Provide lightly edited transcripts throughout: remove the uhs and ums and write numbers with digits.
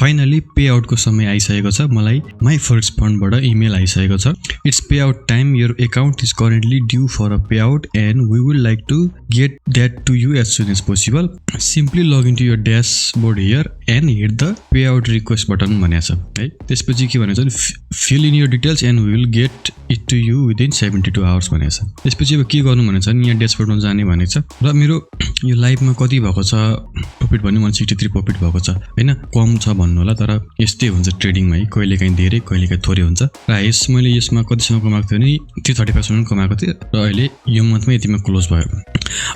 Finally pay आउटको समय आइसकेको छ। मलाई माई फर्स्ट फन्डबाट इमेल आइसकेको छ। It's pay out time, your account is currently due for a pay out and we will like to get that to you as soon as possible. Simply log in to your dashboard here and hit the pay out request button भनेको छ है। त्यसपछि के भनेको छ, fill in your details and we will get it to you within 72 hours भनेको छ। त्यसपछि अब के गर्नु भनेको छ नि, यहाँ ड्यासबोर्डमा जाने भनेको छ र मेरो यो लाइभमा कति भएको छ प्रफिट भने 163 प्रफिट भएको छ होइन। कम छ भन्नु होला, तर यस्तै हुन्छ ट्रेडिङमा है, कहिलेकाहीँ धेरै कहिलेकाहीँ थोरै हुन्छ। र मैले यसमा कतिसम्म कमाएको थिएँ भने 335 कमाएको थिएँ र अहिले यो मन्थमा यतिमा क्लोज भयो।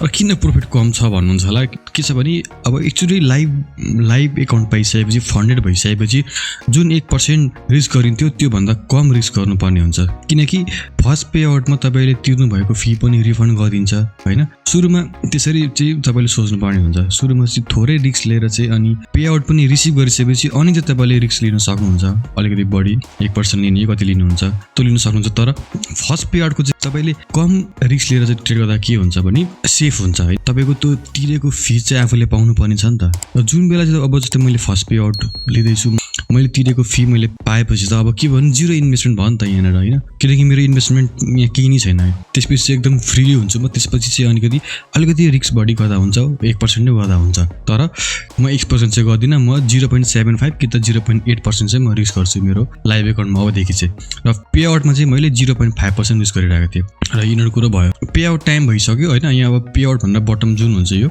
अब किन प्रफिट कम छ भन्नुहुन्छ होला, के छ भने अब एक्चुअली लाइभ एकाउन्ट पाइसकेपछि फन्डेड भइसकेपछि जुन 1% रिस्क गरिन्थ्यो त्योभन्दा कम रिस्क गर्नुपर्ने हुन्छ, किनकि फर्स्ट पे आउटमा तपाईँले तिर्नु भएको फी पनि रिफन्ड गरिदिन्छ होइन। सुरुमा त्यसरी चाहिँ तपाईँले सोच्नुपर्ने हुन्छ, सुरुमा चाहिँ थोरै रिस्क लिएर चाहिँ अनि पे आउट पनि रिसिभ गरिसकेपछि अनि चाहिँ तपाईँले रिस्क लिन सक्नुहुन्छ। अलिकति बढी 1% लिने कति लिनुहुन्छ त्यो लिन सक्नुहुन्छ। तर फर्स्ट पे आउटको चाहिँ तपाईँले कम रिस्क लिएर चाहिँ ट्रेड गर्दा के हुन्छ भने सेफ हुन्छ है। तपाईँको त्यो तिरेको फी चाहिँ आफूले पाउनु पर्ने छ नि त। जुन बेला चाहिँ अब जस्तै मैले फर्स्ट पे आउट लिँदैछु, मैले तिरेको फी मैले पाएपछि त अब के भन्नु, जिरो इन्भेस्टमेन्ट भयो नि त यहाँनिर होइन, किनकि मेरो इन्भेस्टमेन्ट यहाँ केही नै छैन है। त्यसपछि चाहिँ एकदम फ्री हुन्छु म। त्यसपछि चाहिँ अलिकति रिस्क बढी गर्दा हुन्छ, 1% नै गर्दा हुन्छ। तर म 1% चाहिँ गर्दिनँ, म 0.75 कि त 0.8% चाहिँ म रिस्क गर्छु मेरो लाइभ एकाउन्टमा अबदेखि चाहिँ। र पे आउटमा चाहिँ मैले 0.5% रिस्क गरिरहेको थिएँ र यिनीहरू कुरो भयो। पे आउट टाइम भइसक्यो होइन। यहाँ अब पे आउट भन्दा बटम जुन हुन्छ यो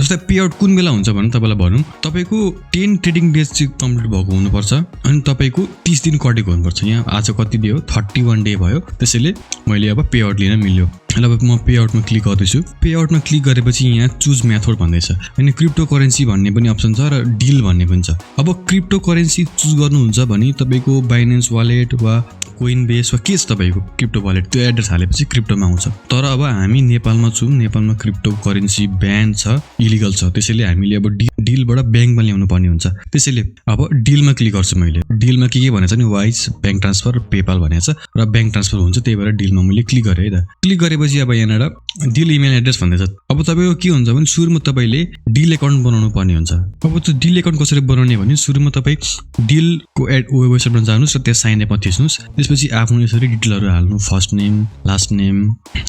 जस्तै पे आउट कुन बेला हुन्छ भने तपाईँलाई भनौँ, तपाईँको 10 ट्रेडिङ डेज चाहिँ कम्प्लिट भएको हुनुपर्छ अनि तपाईँको 30 दिन कटेको हुनुपर्छ। यहाँ आज कति डे हो, 31 डे भयो। त्यसैले मैले अब पे आउट लिन मिल्यो। अब म पे आउटमा क्लिक गर्दैछु। पे आउटमा क्लिक गरेपछि यहाँ चुज मेथड भन्दैछ अनि क्रिप्टो करेन्सी भन्ने पनि अप्सन छ र डिल भन्ने पनि छ। अब क्रिप्टो करेन्सी चुज गर्नुहुन्छ भने तपाईँको बाइनेन्स वालेट वा कोइन बेस वा के छ तपाईँको क्रिप्टो वालेट, त्यो एड्रेस हालेपछि क्रिप्टोमा आउँछ। तर अब हामी नेपालमा छौँ, नेपालमा क्रिप्टो करेन्सी ब्यान छ, इलिगल छ। त्यसैले हामीले अब डिलबाट ब्याङ्कमा ल्याउनु पर्ने हुन्छ। त्यसैले अब डिलमा क्लिक गर्छु मैले। डिलमा के भनेको छ नि, वाइज, ब्याङ्क ट्रान्सफर, पेपाल भनेको छ र ब्याङ्क ट्रान्सफर हुन्छ, त्यही भएर डिलमा मैले क्लिक गरेँ है त। क्लिक गरेपछि अब यहाँनिर डिल इमेल एड्रेस भन्दैछ। अब तपाईँको के हुन्छ भने सुरुमा तपाईँले डिल एकाउन्ट बनाउनु पर्ने हुन्छ। अब त्यो डिल एकाउन्ट कसरी बनाउने भने सुरुमा तपाईँ डिलको वेबसाइटमा जानुहोस् र त्यहाँ साइन अपमा थिच्नुहोस्। त्यसपछि आफ्नो यसरी डिटेलहरू हाल्नु, फर्स्ट नेम, लास्ट नेम,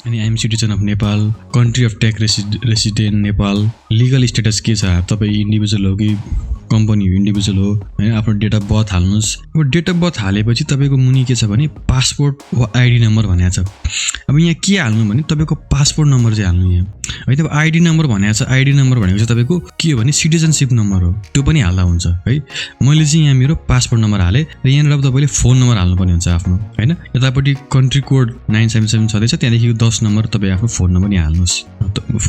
अनि I'm citizen of Nepal, country of tax resident Nepal, legal status के छ, तपाईँ इन्डिभिजुअल हो कि कम्पनी हो, इन्डिभिजुअल हो होइन। आफ्नो डेट अफ बर्थ हाल्नुहोस्। अब डेट अफ बर्थ हालेपछि तपाईँको मुनि के छ भने पासपोर्ट वा आइडी नम्बर भनेको छ। अब यहाँ के हाल्नु भने तपाईँको पासपोर्ट नम्बर चाहिँ हाल्नु यहाँ है। तब आइडी नम्बर भनेको छ। आइडी नम्बर भनेको चाहिँ तपाईँको के हो भने सिटिजनसिप नम्बर हो, त्यो पनि हाल्दा हुन्छ है। मैले चाहिँ यहाँ मेरो पासपोर्ट नम्बर हालेँ र यहाँनिर अब तपाईँले फोन नम्बर हाल्नुपर्ने हुन्छ आफ्नो होइन। यतापट्टि कन्ट्री कोड 977 छँदैछ, त्यहाँदेखि 10 नम्बर तपाईँ आफ्नो फोन नम्बर यहाँ हाल्नुहोस्।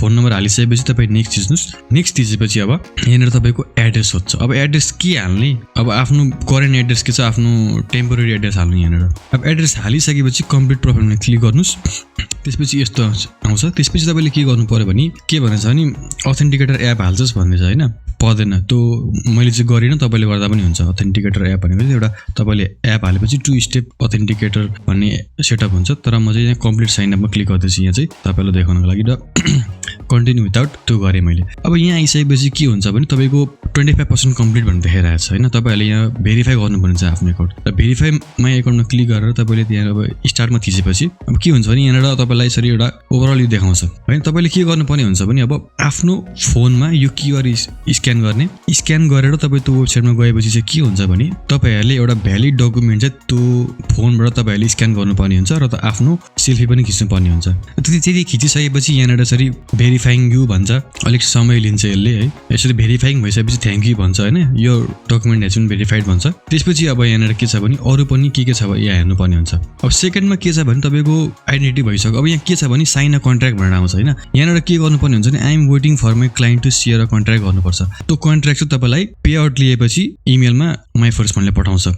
फोन नम्बर हालिसकेपछि तपाईँ नेक्स्ट थिच्नुहोस्। नेक्स्ट थिचेपछि अब यहाँनिर तपाईँको एड्रेस होस्। अब एड्रेस के हाल्ने, अब आफ्नो करेन्ट एड्रेस के छ, आफ्नो टेम्पोरेरी एड्रेस हाल्नु यहाँनिर। अब एड्रेस हालिसकेपछि कम्प्लिट प्रोफाइलमा क्लिक गर्नुहोस्। त्यसपछि यस्तो आउँछ। त्यसपछि तपाईँले के गर्नु पर्यो भने के भनेछ भने अथेन्टिकेटर एप हाल्छस् भन्दैछ होइन। पर्दैन, त्यो मैले चाहिँ गरिनँ, तपाईँले गर्दा पनि हुन्छ। अथेन्टिकेटर एप भनेको चाहिँ एउटा तपाईँले एप हालेपछि 2 स्टेप अथेन्टिकेटर भन्ने सेटअप हुन्छ। तर म चाहिँ यहाँ कम्प्लिट साइन अपमा क्लिक गर्दैछु यहाँ चाहिँ तपाईँलाई देखाउनको लागि र कन्टिन्यू विदाउट त्यो गरेँ मैले। अब यहाँ आइसकेपछि के हुन्छ भने तपाईँको 25% कम्प्लिट भनेर देखाइरहेको छ होइन। तपाईँहरूले यहाँ भेरिफाई गर्नुपर्ने छ आफ्नो एकाउन्ट र भेरिफाई माई एकाउन्टमा क्लिक गरेर तपाईँले त्यहाँ अब स्टार्टमा थिचेपछि अब के हुन्छ भने यहाँनिर तपाईँलाई यसरी एउटा ओभरअल यो देखाउँछ होइन। तपाईँले के गर्नुपर्ने हुन्छ भने अब आफ्नो फोनमा यो क्युआर स्क्यान गर्ने, स्क्यान गरेर तपाईँ त्यो वेबसाइटमा गएपछि चाहिँ के हुन्छ भने तपाईँहरूले एउटा भ्यालिड डकुमेन्ट चाहिँ त्यो फोनबाट तपाईँहरूले स्क्यान गर्नुपर्ने हुन्छ र आफ्नो सेल्फी पनि खिच्नुपर्ने हुन्छ। त्यति खिचिसकेपछि यहाँनिर यसरी भेरिफाइङ यु भन्छ, अलिक समय लिन्छ यसले है। यसरी भेरिफाइङ भइसकेपछि थ्याङ्क यू भन्छ होइन, यो डकुमेन्ट हेज बिन भेरिफाइड भन्छ। त्यसपछि अब यहाँनिर के छ भने अरू पनि के छ यहाँ हेर्नुपर्ने हुन्छ। अब सेकेन्डमा के छ भने तपाईँको आइडेन्टिटी भइसक्यो। अब यहाँ के छ भने साइन अ कन्ट्र्याक्ट भनेर आउँछ होइन। यहाँनिर के गर्नुपर्ने हुन्छ भने I am waiting for my client to share a contract गर्नुपर्छ। त्यो कन्ट्र्याक्ट चाहिँ तपाईँलाई पे आउट लिएपछि इमेलमा माई फर्स्ट फन्डले पठाउँछ।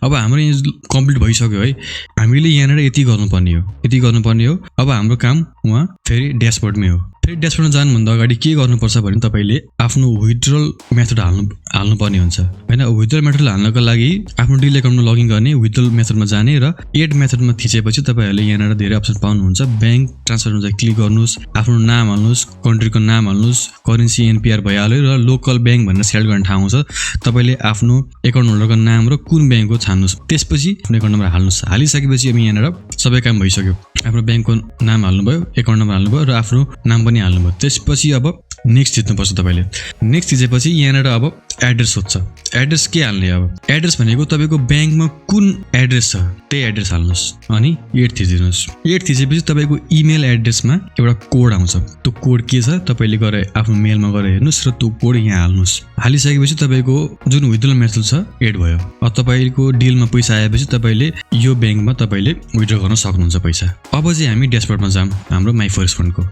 अब हाम्रो यहाँ कम्प्लिट भइसक्यो है, हामीले यहाँनिर यति गर्नुपर्ने हो। अब हाम्रो काम उहाँ फेरि ड्यासबोर्डमै हो। फेरि ड्यासबोर्डमा जानुभन्दा अगाडि के गर्नुपर्छ भने तपाईँले आफ्नो विथड्रल मेथड हाल्नुपर्ने हुन्छ होइन। विथड्रल मेथड हाल्नको लागि आफ्नो डिल एकाउन्टमा लगइन गर्ने, विथड्रल मेथडमा जाने र एड मेथडमा थिचेपछि तपाईँहरूले यहाँनिर धेरै अप्सन पाउनुहुन्छ। ब्याङ्क ट्रान्सफरमा चाहिँ क्लिक गर्नुहोस्, आफ्नो नाम हाल्नुहोस्, कन्ट्रीको नाम हाल्नुहोस्, करेन्सी एनपिआर भइहाल्यो र लोकल ब्याङ्क भनेर सेलेक्ट गर्ने ठाउँ छ। तपाईँले आफ्नो एकाउन्ट होल्डरको नाम र कुन ब्याङ्क हो छान्नुहोस्, त्यसपछि आफ्नो एकाउन्ट नम्बर हाल्नुहोस्। हालिसकेपछि अब यहाँनिर सबै काम भइसक्यो। आफ्नो ब्याङ्कको नाम हाल्नुभयो, एकाउन्ट नम्बर हाल्नुभयो र आफ्नो नाम पनि हाल्नुभयो। त्यसपछि अब नेक्स्ट थिच्नुपर्छ तपाईँले। नेक्स्ट थिचेपछि यहाँनिर अब एड्रेस सोध्छ। एड्रेस के हाल्ने? अब एड्रेस भनेको तपाईँको ब्याङ्कमा कुन एड्रेस छ त्यही एड्रेस हाल्नुहोस् अनि एड थिचिदिनुहोस्। एड थिचेपछि तपाईँको इमेल एड्रेसमा एउटा कोड आउँछ। त्यो कोड के छ तपाईँले गएर आफ्नो मेलमा गएर हेर्नुहोस् र त्यो कोड यहाँ हाल्नुहोस्। हालिसकेपछि तपाईँको जुन विथड्रल मेथड छ एड भयो। अब तपाईँको डिलमा पैसा आएपछि तपाईँले यो ब्याङ्कमा तपाईँले विथड्र गर्न सक्नुहुन्छ पैसा। अब चाहिँ हामी ड्यासबोर्डमा जाऊँ हाम्रो माई फर्स्ट फन्डको।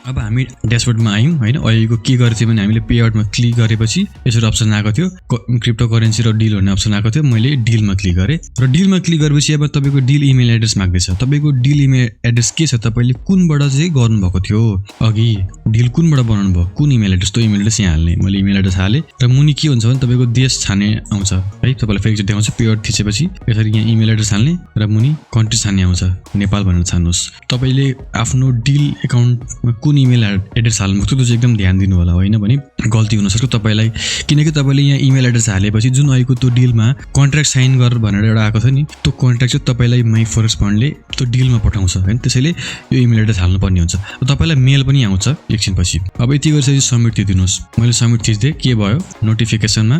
अब हामी ड्यासबोर्डमा आयौँ होइन। अहिलेको के गरेको थियो भने हामीले पे आउटमा क्लिक गरेपछि यसरी अप्सन आएको थियो, क्रिप्टो करेन्सी र डिल भन्ने अप्सन आएको थियो। मैले डिलमा क्लिक गरेँ र डिलमा क्लिक गरेपछि अब तपाईँको डिल इमेल एड्रेस माग्दैछ। तपाईँको डिल इमेल एड्रेस के छ, तपाईँले कुनबाट चाहिँ गर्नुभएको थियो अघि, डिल कुनबाट बनाउनु भयो, कुन इमेल एड्रेस, त्यो इमेल एड्रेस यहाँ हाल्ने। मैले इमेल एड्रेस हालेँ र मुनि के हुन्छ भने तपाईँको देश छान्ने आउँछ है। तपाईँलाई फेरि देखाउँछ पे आउट थिचेपछि यसरी यहाँ इमेल एड्रेस हाल्ने र मुनि कन्ट्री छान्ने आउँछ, नेपाल भनेर छान्नुहोस्। तपाईँले आफ्नो डिल एकाउन्टमा कुन इमेल एड्रेस हाल्नुभएको थियो त्यो चाहिँ एकदम ध्यान दिनु होला, होइन भने गल्ती हुनसक्छ तपाईँलाई। किनकि तपाईँले यहाँ इमेल एड्रेस हालेपछि जुन अहिलेको त्यो डिलमा कन्ट्र्याक्ट साइन गर भनेर एउटा आएको थियो नि, त्यो कन्ट्र्याक्ट चाहिँ तपाईँलाई माई फर्स्ट फन्डले त्यो डिलमा पठाउँछ होइन। त्यसैले यो इमेल एड्रेस हाल्नुपर्ने हुन्छ। तपाईँलाई मेल पनि आउँछ एकछिनपछि। अब यति गरिसकेपछि सबमिट थिचिदिनुहोस्। मैले सबमिट थिच्दिएँ, के भयो नोटिफिकेसनमा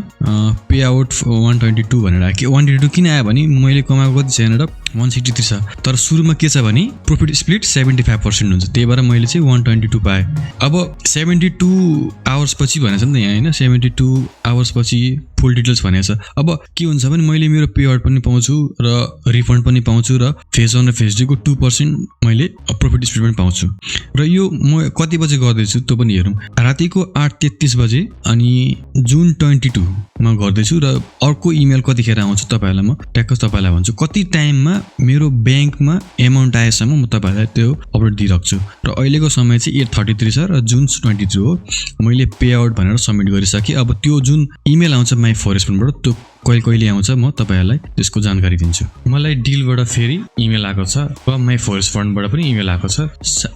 पे आउट 122 भनेर आयो। 122 किन आयो भने मैले कमाएको कति छ यहाँनिर 163 छ, तर सुरुमा के छ भने प्रफिट स्प्लिट 75% हुन्छ, त्यही भएर मैले चाहिँ 122 पाएँ। अब 72 आवर्स पछि भनेको छ नि त यहाँ होइन, 72 आवर्स पछि फुल डिटेल्स भनेको छ। अब के हुन्छ भने मैले मेरो पे आउट पनि पाउँछु र रिफन्ड पनि पाउँछु र फेज 1 र फेज 2 को 2% मैले प्रफिट स्प्लिट पनि पाउँछु। र यो म कति बजे गर्दैछु त्यो पनि हेरौँ। रातिको 8:33 बजे अनि जुन 22 मा गर्दैछु र अर्को इमेल कतिखेर आउँछ तपाईँहरूलाई म ट्याक्क तपाईँलाई भन्छु। कति टाइममा मेरो ब्याङ्कमा एमाउन्ट आएसम्म म तपाईँहरूलाई त्यो अपडेट दिइराख्छु। र अहिलेको समय चाहिँ 8:33 छ र जुन 22 हो। मैले पे आउट भनेर सबमिट गरिसकेँ। अब त्यो जुन इमेल आउँछ माई फर्स्ट फन्डबाट त्यो कहिले आउँछ म तपाईँहरूलाई त्यसको जानकारी दिन्छु। मलाई डिलबाट फेरि इमेल आएको छ र माई फर्स्ट फन्डबाट पनि इमेल आएको छ।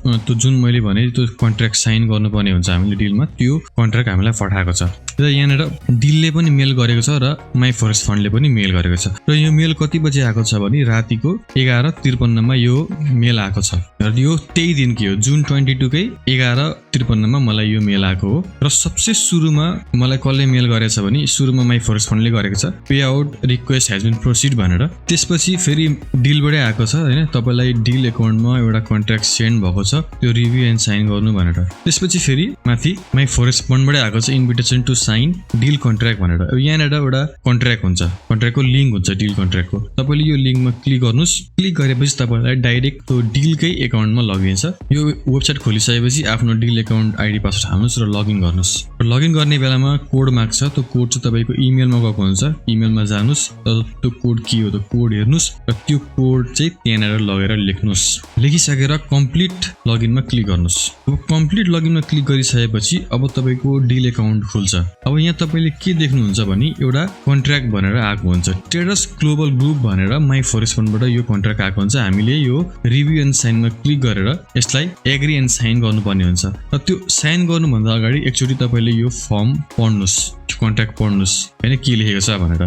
त्यो जुन मैले भने त्यो कन्ट्र्याक्ट साइन गर्नुपर्ने हुन्छ हामीले डिलमा, त्यो कन्ट्र्याक्ट हामीलाई पठाएको छ। र यहाँनिर डिलले पनि मेल गरेको छ र माई फर्स्ट फन्डले पनि मेल गरेको छ। र यो मेल कति बजे आएको छ भने रातिको 11:53 मा यो मेल आएको छ। र यो त्यही दिन के हो, जुन 22 कै 11:53 मा मलाई यो मेल आएको हो। र सबसे सुरुमा मलाई कसले मेल गरेछ भने सुरुमा माई फर्स्ट फन्डले गरेको छ, pay out request has been proceed भनेर। त्यसपछि फेरि डिलबाटै आएको छ होइन, तपाईँलाई डिल एकाउन्टमा एउटा कन्ट्र्याक्ट सेन्ड भएको छ, त्यो रिभ्यू एन्ड साइन गर्नु भनेर। त्यसपछि फेरि माथि माई फर्स्ट फन्डबाटै आएको छ invitation to sign deal contract भनेर। अब यहाँनिर एउटा कन्ट्र्याक्ट हुन्छ, कन्ट्र्याक्टको लिङ्क हुन्छ डिल कन्ट्र्याक्टको। तपाईँले यो लिङ्कमा क्लिक गर्नुहोस्। क्लिक गरेपछि तपाईँलाई डाइरेक्ट त्यो डिलकै एकाउन्टमा लगिन्छ। यो वेबसाइट खोलिसकेपछि आफ्नो डिल एकाउन्ट आइडी पासवर्ड हाल्नुहोस् र लगइन गर्नुहोस्। र लगइन गर्ने बेलामा कोड माग्छ, त्यो कोड चाहिँ तपाईँको इमेलमा गएको हुन्छ। इमेलमा जानुहोस् र त्यो कोड के हो त्यो कोड हेर्नुहोस् र त्यो कोड चाहिँ त्यहाँनिर लगेर लेख्नुहोस्। लेखिसकेर कम्प्लिट लगइनमा क्लिक गर्नुहोस्। अब कम्प्लिट लगइनमा क्लिक गरिसकेपछि अब तपाईँको डिल एकाउन्ट खुल्छ। अब यहाँ तपाईँले के देख्नुहुन्छ भने एउटा कन्ट्र्याक्ट भनेर आएको हुन्छ, ट्रेडर्स ग्लोबल ग्रुप भनेर माई फर्स्ट फन्डबाट यो कन्ट्र्याक्ट आएको हुन्छ। हामीले यो रिभ्यू एन्ड साइनमा क्लिक गरेर यसलाई एग्री एन्ड साइन गर्नुपर्ने हुन्छ। र त्यो साइन गर्नुभन्दा अगाडि एकचोटि तपाईँले यो फर्म पढ्नुहोस्, कन्ट्र्याक्ट पढ्नुहोस् होइन के लेखेको छ भनेर।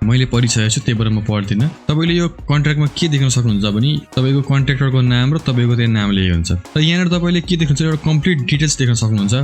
मैले पढिसकेको छु त्यही भएर म पढ्दिनँ। तपाईँले यो कन्ट्र्याक्टमा के देख्न सक्नुहुन्छ भने तपाईँको कन्ट्र्याक्टरको नाम र तपाईँको त्यहाँ नाम लेखेको हुन्छ। र यहाँनिर तपाईँले के देख्नुहुन्छ एउटा कम्प्लिट डिटेल्स देख्न सक्नुहुन्छ,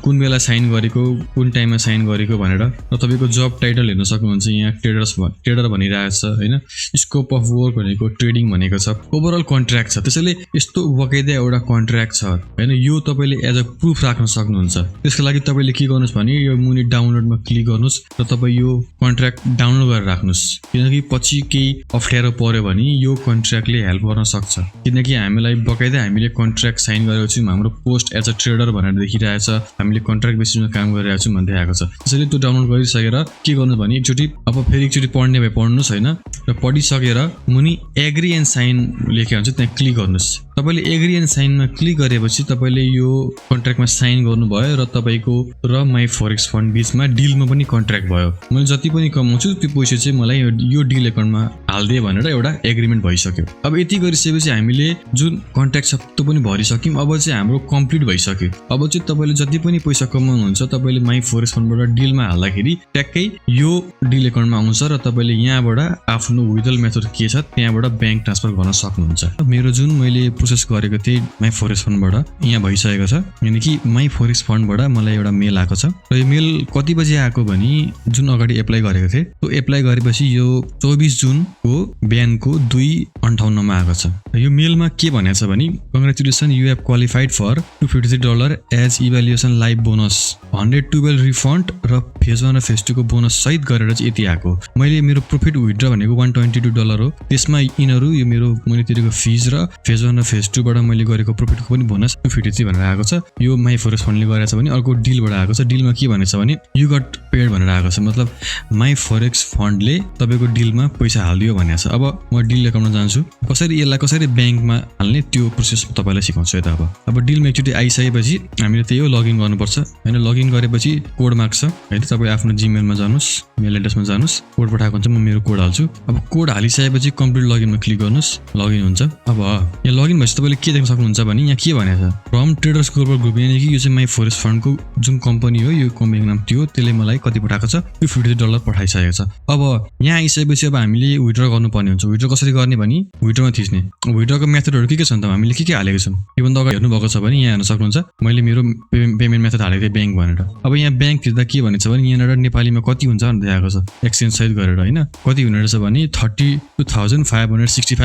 कुन बेला साइन गरेको, कुन टाइममा साइन गरेको भनेर। र तपाईँको जब टाइटल हेर्न सक्नुहुन्छ, यहाँ ट्रेडर भनिरहेको छ होइन, स्कोप अफ वर्क भनेको ट्रेडिङ भनेको छ, ओभरअल कन्ट्र्याक्ट छ। त्यसैले यस्तो बकाइदा एउटा कन्ट्र्याक्ट छ होइन, यो तपाईँले एज अ प्रुफ राख्न सक्नुहुन्छ। त्यसको लागि तपाईँले के गर्नुहोस् भने यो मुनि डाउनलोडमा क्लिक गर्नुस् र तपाईँ यो कन्ट्र्याक्ट डाउनलोड गरेर राख्नुस्, किनकि पछि केही अप्ठ्यारो पर्यो भने यो कन्ट्र्याक्टले हेल्प गर्न सक्छ। किनकि हामीलाई बकाइदा हामीले कन्ट्र्याक्ट साइन गरेको छौँ, हाम्रो पोस्ट एज अ ट्रेडर भनेर देखिरहेछ, हामीले कन्ट्र्याक्ट बेसिसमा काम गरिरहेको छौँ भन्दै आएको छ। त्यसैले त्यो डाउनलोड गरिसकेर के गर्नु भने एकचोटि पढ्ने भए पढ्नुहोस् होइन, र पढिसकेर मुनि एग्री एन्ड साइन लेखेको हुन्छ त्यहाँ क्लिक गर्नुहोस्। तपाईँले एग्री एन्ड साइनमा क्लिक गरेपछि तपाईँले यो कन्ट्र्याक्टमा साइन गर्नुभयो र तपाईँको र माई फरेक्स फन्ड बिचमा डिलमा पनि कन्ट्र्याक्ट भयो। मैले जति पनि कमाउँछु त्यो पैसा चाहिँ मलाई यो डिल एकाउन्टमा हालिदिए भनेर एउटा एग्रिमेन्ट भइसक्यो। अब यति गरिसकेपछि हामीले जुन कन्ट्र्याक्ट छ त्यो पनि भरिसक्यौँ। अब चाहिँ हाम्रो कम्प्लिट भइसक्यो। अब चाहिँ तपाईँले जति पनि पैसा कमाउनुहुन्छ तपाईँले माई फरेक्स फन्डबाट डिलमा हाल्दाखेरि ट्याक्कै यो डिल एकाउन्टमा आउँछ र तपाईँले यहाँबाट आफ्नो विथड्रल मेथड के छ त्यहाँबाट ब्याङ्क ट्रान्सफर गर्न सक्नुहुन्छ। मेरो जुन मैले प्रोसेस गरेको थिएँ माई फरेक्स फन्डबाट यहाँ भइसकेको छ, यानि कि माई फरेक्स फन्डबाट मलाई एउटा मेल आएको छ र यो मेल कति बजे आएको भने जुन अगाडि एप्लाई गरेको थिएँ त्यो एप्लाई गरेपछि यो 24 जुनको बिहानको 2:58 आएको छ। यो मेलमा के भनेको छ भने congratulation you have qualified for $253 as evaluation live bonus, 112 refund र फेज 1 र फेज 2 को बोनस सहित गरेर चाहिँ यति आएको। मैले मेरो प्रफिट विथड्र भनेको $122 हो, त्यसमा यिनीहरू यो मैले तिरेको फिज र फेज 1 र फेज 2 बाट मैले गरेको प्रफिटको पनि बोनस 253 भनेर आएको छ। यो माई फरेक्स फन्डले गरेको छ भने अर्को डिलबाट आएको छ। डिलमा के भनेको छ भने यु गट पेड भनेर आएको छ, मतलब माई फरेक्स फन्डले तपाईँको डिलमा पैसा हालिदियो भनेको छ। अब म डिल एकाउन्टमा जान्छु, कसरी ब्याङ्कमा हाल्ने त्यो प्रोसेस तपाईँलाई सिकाउँछु यता। अब डिलमा एकचोटि आइसकेपछि हामीले त्यही हो लगइन गर्नुपर्छ होइन। लगइन गरेपछि कोड माग्छ है, तपाईँ आफ्नो जिमेलमा जानुहोस्, मेल एड्रेसमा जानुहोस्, कोड पठाएको हुन्छ, म मेरो कोड हाल्छु। अब कोड हालिसकेपछि कम्प्लिट लगइनमा क्लिक गर्नुहोस्, लगइन हुन्छ। अब यहाँ लगइन भएपछि तपाईँले के देख्न सक्नुहुन्छ भने यहाँ के भनेको छ फ्रम ट्रेडर्स ग्लोबल ग्रुप, यानि कि यो चाहिँ माई फरेक्स फन्डको जुन कम्पनी हो, यो कम्पनीको नाम थियो, त्यसले मलाई कति पठाएको छ $253 पठाइसकेको छ। अब यहाँ आइसकेपछि अब हामीले विथड्र गर्नुपर्ने हुन्छ। विथड्र कसरी गर्ने भने विथड्रमा थिच्ने। विथड्रको मेथडहरू के छ त हामीले के हालेको छौँ योभन्दा अगाडि हेर्नुभएको छ भने यहाँ हेर्न सक्नुहुन्छ मैले मेरो पेमेन्ट मेथड हालेको थिएँ ब्याङ्क भनेर। अब यहाँ ब्याङ्क थिच्दा के भनेको छ भने यहाँनिर नेपालीमा कति हुन्छ भनेर देखाएको छ एक्सचेन्ज सहित गरेर होइन। कति हुने रहेछ भने 32,565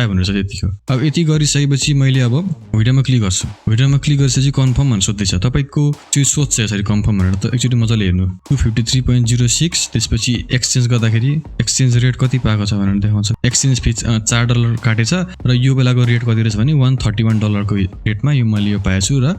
हुने रहेछ त्यतिको। अब यति गरिसकेपछि मैले अब विथड्रमा क्लिक गर्छु। विथड्रमा क्लिक गरेपछि कन्फर्म भनेर सोध्दैछ, तपाईँको चाहिँ सोध्छ यसरी कन्फर्म भनेर, त एकचोटि मजाले हेर्नु 253.06, त्यसपछि एक्सचेन्ज गर्दाखेरि एक्सचेन्ज रेट कति पाएको छ भनेर देखाउँछ। एक्सचेन्ज फी $4 काटेछ र यो बेलाको रेट कति रहेछ भने $131 को रेटमा यो मैले यो पाएछु र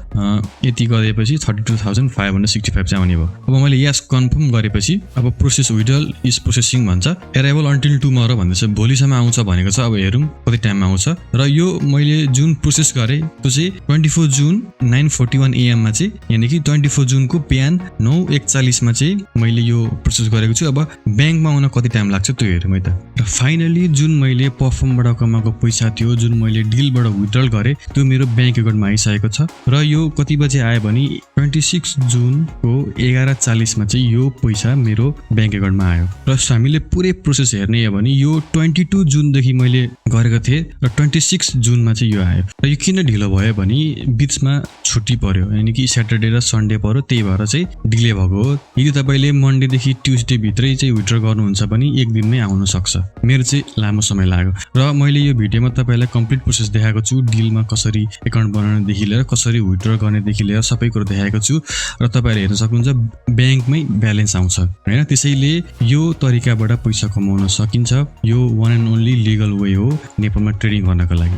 यति गरेपछि 32,565 चाहिँ आउने भयो। अब मैले यस कन्फर्म गरेपछि अब प्रोसेस विथड्रल इज प्रोसेसिङ भन्छ, एराइभल अन्टिल टुमरो भन्दैछ, भोलिसम्म आउँछ भनेको छ। अब हेरौँ कति टाइममा आउँछ। र यो मैले जुन प्रोसेस गरेँ त्यो चाहिँ 24 जुन 9:41 AM मा चाहिँ, यानि कि 24 जुनको बिहान 9:41 चाहिँ मैले यो प्रोसेस गरेको छु। अब ब्याङ्कमा आउन कति टाइम लाग्छ त्यो हेरौँ है त। र फाइनली जुन मैले पर्फर्मबाट कमाएको पैसा थियो, जुन मैले डिलबाट विथड्रल गरेँ, त्यो मेरो ब्याङ्क एकाउन्टमा आइसकेको छ। र यो कति बजे आयो भने 26 जुनको 11:40 चाहिँ यो पैसा मेरो ब्याङ्क एकाउन्टमा आयो। र हामीले पुरै प्रोसेस हेर्ने हो भने यो 22 जुनदेखि मैले गरेको थिएँ र 26 जुनमा चाहिँ यो आयो। र यो किन ढिलो भयो भने बिचमा छुट्टी पर्यो, यानि कि स्याटरडे र सन्डे पर्यो, त्यही भएर चाहिँ डिले भएको हो। यदि तपाईँले मन्डेदेखि ट्युसडे भित्रै चाहिँ विथड्र गर्नुहुन्छ भने एक दिनमै आउन सक्छ। मेरो चाहिँ लामो समय लाग्यो र मैले यो भिडियोमा तपाईँलाई कम्प्लिट प्रोसेस देखाएको छु। डिलमा कसरी एकाउन्ट बनाउनेदेखि लिएर कसरी विथड्र गर्नेदेखि लिएर सबै कुरो देखाएको छु र तपाईँहरूले हेर्न सक्नुहुन्छ ब्याङ्कमै ब्यालेन्स आउँछ होइन। त्यसैले यो तरिकाबाट पैसा कमाउन सकिन्छ। यो one and only legal way हो नेपालमा ट्रेडिङ गर्नको लागि।